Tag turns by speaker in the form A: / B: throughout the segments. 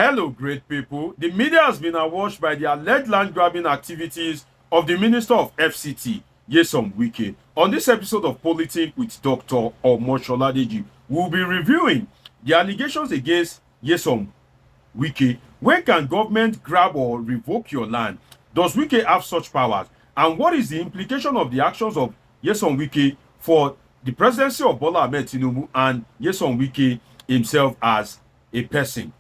A: Hello, great people. The media has been awash by the alleged land grabbing activities of the Minister of FCT, Nyesom Wike. On this episode of Politics with Dr. Omosholadeji, we'll be reviewing the allegations against Nyesom Wike. When can government grab or revoke your land? Does Wike have such powers? And what is the implication of the actions of Nyesom Wike for the presidency of Bola Ahmed Tinubu and Nyesom Wike himself as a person?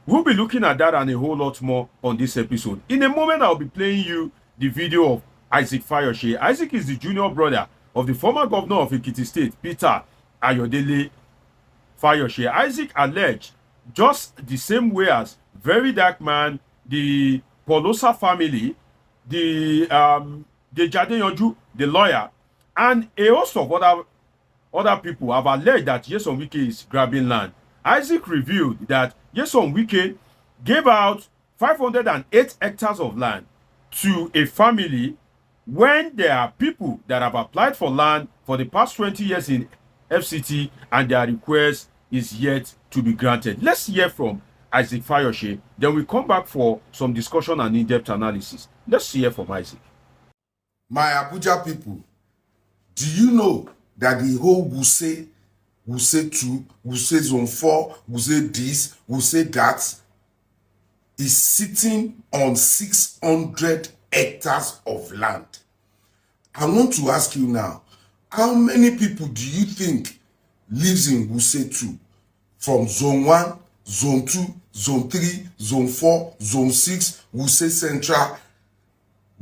A: We'll be looking at that and a whole lot more on this episode. In a moment, I'll be playing you the video of Isaac Fayose. Isaac is the junior brother of the former governor of Ekiti State, Peter Ayodele Fayose. Isaac alleged, just the same way as Very Dark Man, the Polosa family, the Jadeyoju, the lawyer, and a host of other people have alleged that Nyesom Wike is grabbing land. Isaac revealed that Nyesom Wike gave out 508 hectares of land to a family when there are people that have applied for land for the past 20 years in FCT and their request is yet to be granted. Let's hear from Isaac Fayose, then we come back for some discussion and in-depth analysis. Let's hear from Isaac.
B: My Abuja people, do you know that the whole Wuse 2, Wuse Zone 4, Wuse this, Wuse that is sitting on 600 hectares of land? I want to ask you now, how many people do you think lives in Wuse 2? From Zone 1, Zone 2, Zone 3, Zone 4, Zone 6, Wuse Central,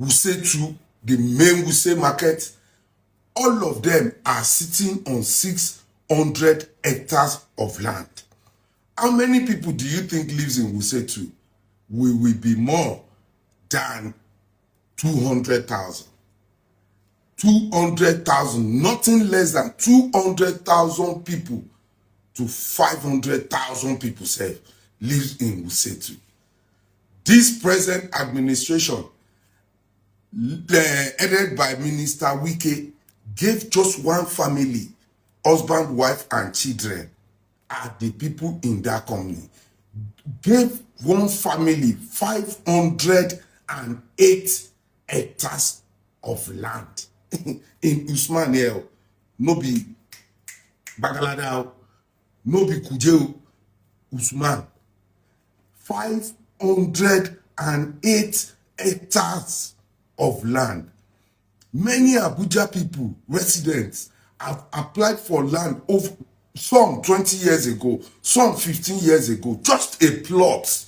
B: Wuse 2, the main Wuse market, all of them are sitting on 600 hectares of land. How many people do you think lives in Wuse 2? We will be more than 200,000. 200,000, nothing less than 200,000 people to 500,000 people say lives in Wuse 2. This present administration, headed by Minister Wike, gave just one family, husband, wife, and children, are the people in that company. Gave one family 508 hectares of land in Usman here. No be Bagalada, no be Kujeu, Usman. 508 hectares of land. Many Abuja people, residents, have applied for land of some 20 years ago, some 15 years ago, just a plot,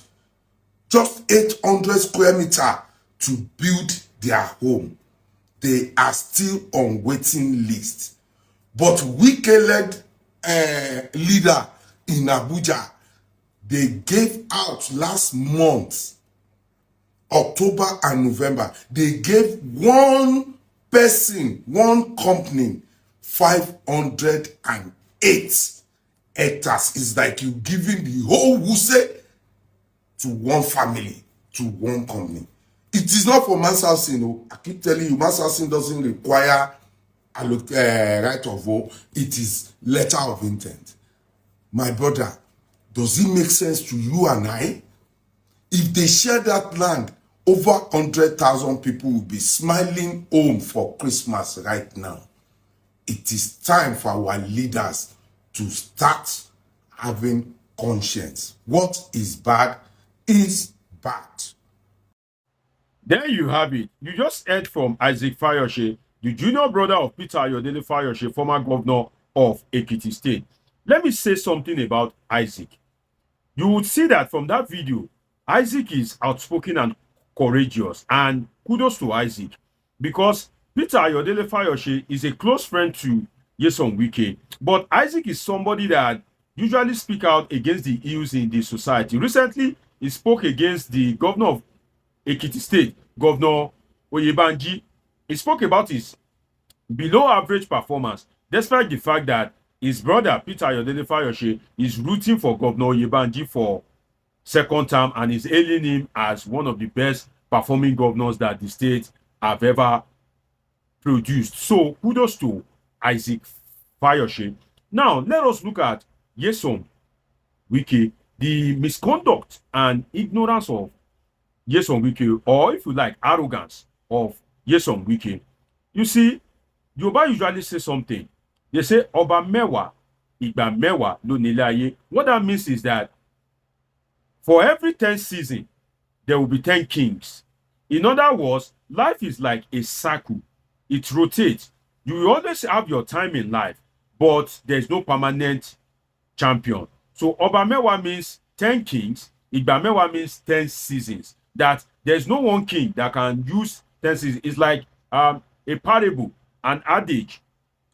B: just 800 square meter to build their home. They are still on waiting list. But Wike-led leader in Abuja, they gave out last month, October and November, they gave one person, one company, 508 hectares. It's like you giving the whole Wuse to one family, to one company. It is not for mass housing. No. I keep telling you, mass housing doesn't require a right of vote. It is letter of intent. My brother, does it make sense to you and I? If they share that land, over 100,000 people will be smiling home for Christmas right now. It is time for our leaders to start having conscience. What is bad is bad.
A: There you have it. You just heard from Isaac Fayose, the junior brother of Peter Ayodele Fayose, former governor of Ekiti State. Let me say something about Isaac. You would see that from that video, Isaac is outspoken and courageous, and kudos to Isaac, because Peter Ayodele Fayose is a close friend to Nyesom Wike, but Isaac is somebody that usually speak out against the ills in the society. Recently, he spoke against the governor of Ekiti State, Governor Oyebanji. He spoke about his below average performance, despite the fact that his brother Peter Ayodele Fayose is rooting for Governor Oyebanji for second term and is hailing him as one of the best performing governors that the state have ever produced. So kudos to Isaac Fayose. Now let us look at Nyesom Wike, the misconduct and ignorance of Nyesom Wike, or if you like, arrogance of Nyesom Wike. You see, Yoruba usually say something. They say, Ọba mẹ́wàá, ìgbà mẹ́wàá ló nílé ayé. What that means is that for every 10 seasons, there will be 10 kings. In other words, life is like a circle. It rotates. You will always have your time in life, but there's no permanent champion. So Ọba mẹ́wàá means 10 kings. Ìgbà mẹ́wàá means 10 seasons. That there's no one king that can use 10 seasons. It's like a parable, an adage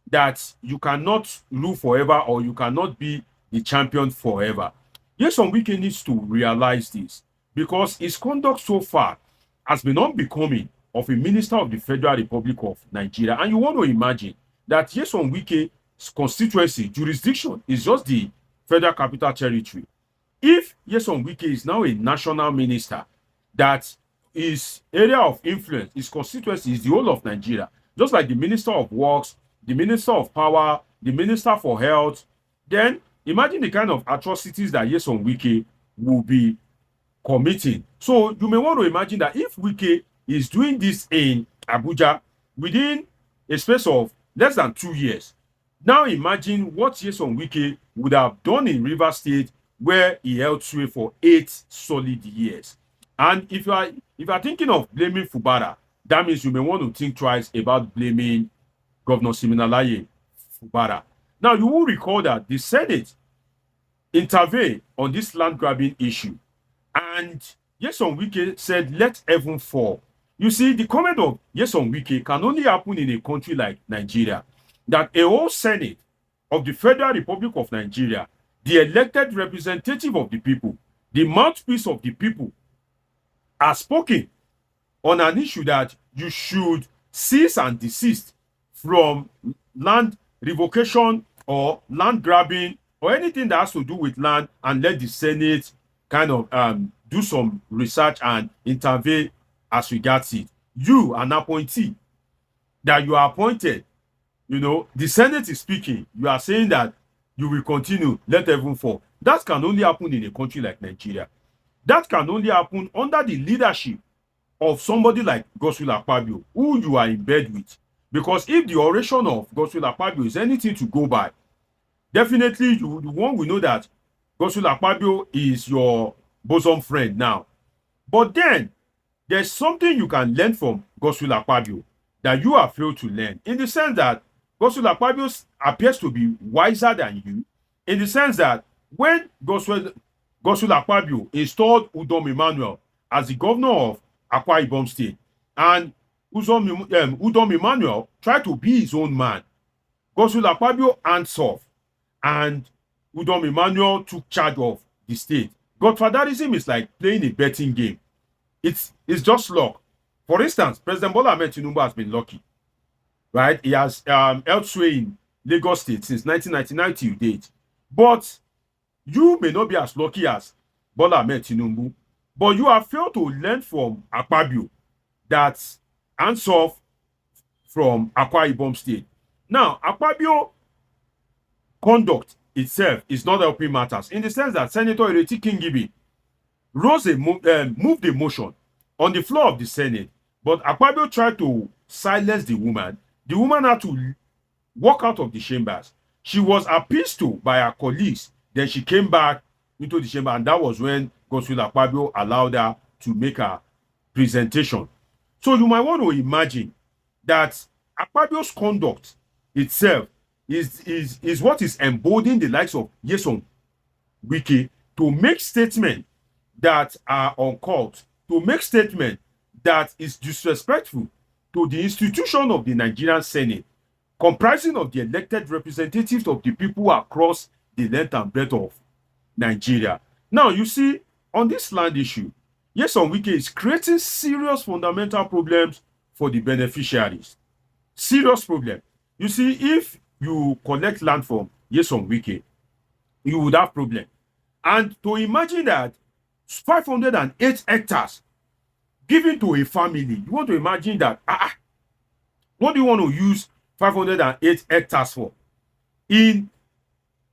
A: that you cannot rule forever or you cannot be the champion forever. Nyesom Wike needs to realize this because his conduct so far has been unbecoming of a minister of the Federal Republic of Nigeria. And you want to imagine that Nyesom Wike's constituency, jurisdiction, is just the Federal Capital Territory. If Nyesom Wike is now a national minister, that his area of influence, his constituency is the whole of Nigeria, just like the Minister of Works, the Minister of Power, the Minister for Health, then imagine the kind of atrocities that Nyesom Wike will be committing. So you may want to imagine that if Wike is doing this in Abuja within a space of less than 2 years, now imagine what Nyesom Wike would have done in Rivers State where he held sway for 8 solid years. And if you are thinking of blaming Fubara, that means you may want to think twice about blaming Governor Siminalayi Fubara. Now, you will recall that the Senate intervened on this land grabbing issue. And Nyesom Wike said, let heaven fall. You see, the comment of Nyesom Wike can only happen in a country like Nigeria. That a whole Senate of the Federal Republic of Nigeria, the elected representative of the people, the mouthpiece of the people, has spoken on an issue that you should cease and desist from land revocation or land grabbing or anything that has to do with land, and let the Senate kind of do some research and intervene as regards it. You, an appointee, that you are appointed, you know, the Senate is speaking. You are saying that you will continue, let heaven fall. That can only happen in a country like Nigeria. That can only happen under the leadership of somebody like Godswill Akpabio, who you are in bed with. Because if the oration of Godswill Akpabio is anything to go by, definitely one will know that Godswill Akpabio is your bosom friend now. But then, there's something you can learn from Godswill Akpabio that you have failed to learn, in the sense that Godswill Akpabio appears to be wiser than you, in the sense that when Godswill Akpabio installed Udom Emmanuel as the governor of Akwa Ibom State, and Udom Emmanuel tried to be his own man, Godswill Akpabio hands off, and Udom Emmanuel took charge of the state. Godfatherism is like playing a betting game. It's just luck. For instance, President Bola Ahmed Tinubu has been lucky, right? He has held sway in Lagos State since 1999 till date. But you may not be as lucky as Bola Ahmed Tinubu, but you have failed to learn from Akpabio that hands off from Akwa Ibom State. Now, Akpabio conduct itself is not helping matters, in the sense that Senator Ireti Kingibe moved a motion on the floor of the Senate, but Akpabio tried to silence the woman. The woman had to walk out of the chambers. She was appeased to by her colleagues. Then she came back into the chamber, and that was when Godswill Akpabio allowed her to make her presentation. So you might want to imagine that Akpabio's conduct itself is what is emboldening the likes of Nyesom Wike to make statements that are uncalled, to make statements that is disrespectful to the institution of the Nigerian Senate, comprising of the elected representatives of the people across the length and breadth of Nigeria. Now, you see, on this land issue, Nyesom Wike is creating serious fundamental problems for the beneficiaries. Serious problem. You see, if you collect land from Nyesom Wike, you would have problem. And to imagine that 508 hectares given to a family, you want to imagine that, what do you want to use 508 hectares for? In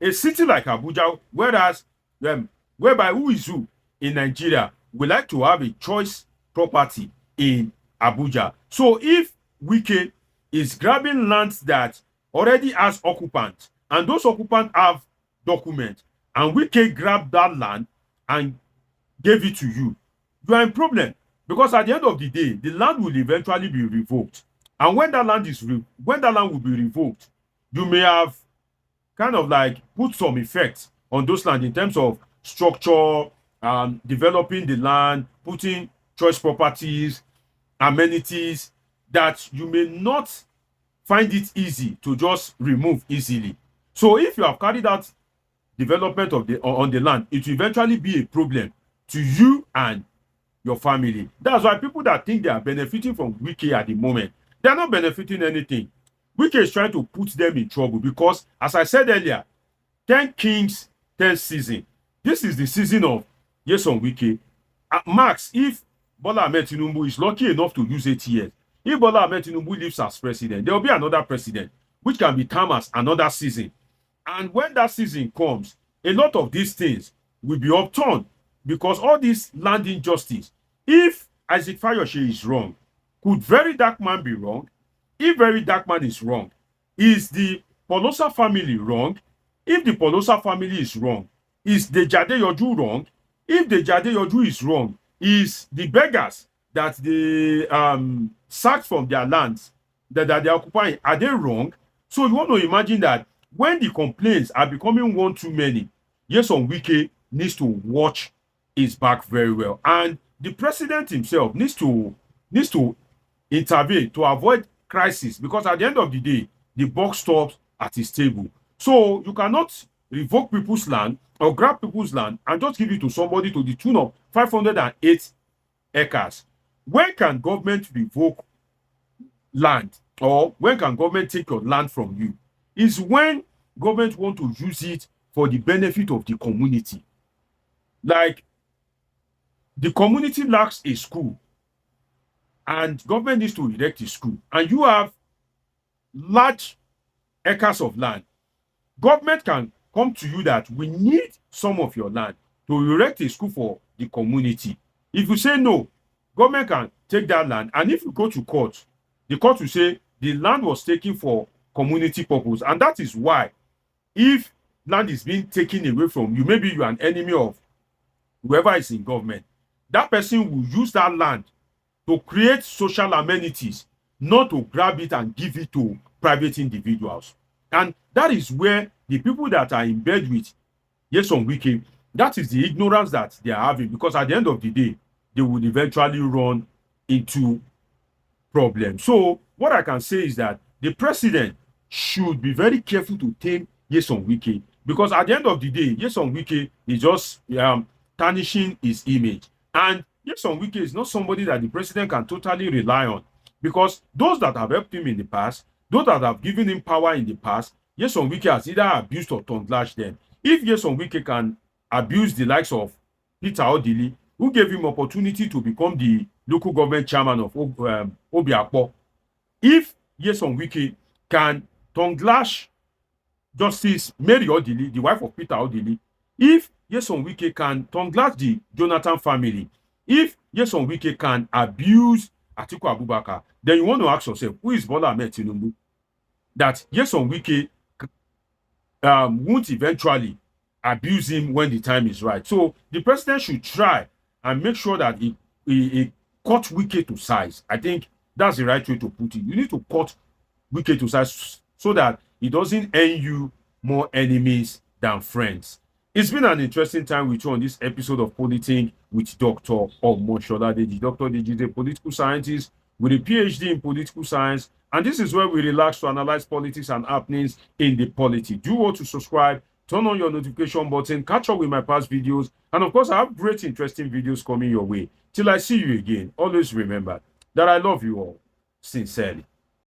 A: a city like Abuja, whereas when whereby who is who in Nigeria would like to have a choice property in Abuja. So if Wike is grabbing lands that already has occupants, and those occupants have documents, and Wike grabbed that land and gave it to you, you are in problem, because at the end of the day, the land will eventually be revoked. And when that land will be revoked, you may have kind of like put some effect on those land in terms of structure, developing the land, putting choice properties, amenities that you may not find it easy to just remove easily. So if you have carried out development of on the land, it will eventually be a problem to you and your family. That's why people that think they are benefiting from Wike at the moment, they are not benefiting anything. Wike is trying to put them in trouble because, as I said earlier, 10 kings, 10 season. This is the season of Nyesom Wike. Max, if Bola Ahmed Tinubu is lucky enough to use 8 years, if Bola Ahmed Tinubu lives as president, there will be another president, which can be termed as another season. And when that season comes, a lot of these things will be upturned, because all this land injustice, if Isaac Fayose is wrong, could Very Dark Man be wrong? If Very Dark Man is wrong, is the Polosa family wrong? If the Polosa family is wrong, is the Jade Yoju wrong? If the Jade Yoju is wrong, is the beggars that they sacked from their lands that they are occupying, are they wrong? So you want to imagine that when the complaints are becoming one too many, Nyesom Wike needs to watch his back very well, and the president himself needs to intervene to avoid crisis, because at the end of the day, the buck stops at his table. So you cannot revoke people's land or grab people's land and just give it to somebody to the tune of 508 acres. When can government revoke land, or when can government take your land from you? Is when government want to use it for the benefit of the community. Like, the community lacks a school and government needs to erect a school, and you have large acres of land. Government can come to you that we need some of your land to erect a school for the community. If you say no, government can take that land, and if you go to court, the court will say the land was taken for community purpose. And that is why, if land is being taken away from you, maybe you are an enemy of whoever is in government, that person will use that land to create social amenities, not to grab it and give it to private individuals. And that is where the people that are in bed with Nyesom Wike, that is the ignorance that they are having, because at the end of the day, they would eventually run into problems. So what I can say is that the president should be very careful to tame Nyesom Wike, because at the end of the day, Nyesom Wike is just tarnishing his image. And Nyesom Wike is not somebody that the president can totally rely on, because those that have helped him in the past, those that have given him power in the past, Nyesom Wike has either abused or tongue-lashed them. If Nyesom Wike can abuse the likes of Peter Odili, who gave him opportunity to become the local government chairman of Obiakpo, if Nyesom Wike can tongue-lash Justice Mary Odili, the wife of Peter Odili, if Nyesom Wike can tongue-lash the Jonathan family, if Nyesom Wike can abuse Atiku Abubakar, then you want to ask yourself, who is Bola Ahmed Tinubu? That Nyesom Wike won't eventually abuse him when the time is right. So the president should try and make sure that he cut Wike to size. I think that's the right way to put it. You need to cut Wike to size so that it doesn't earn you more enemies than friends. It's been an interesting time with you on this episode of Politing with Dr. Omoshola. Dr. Deji is a political scientist with a PhD in political science, and this is where we relax to analyze politics and happenings in the polity. Do want to subscribe, turn on your notification button, catch up with my past videos, and of course, I have great, interesting videos coming your way. Till I see you again, always remember that I love you all sincerely.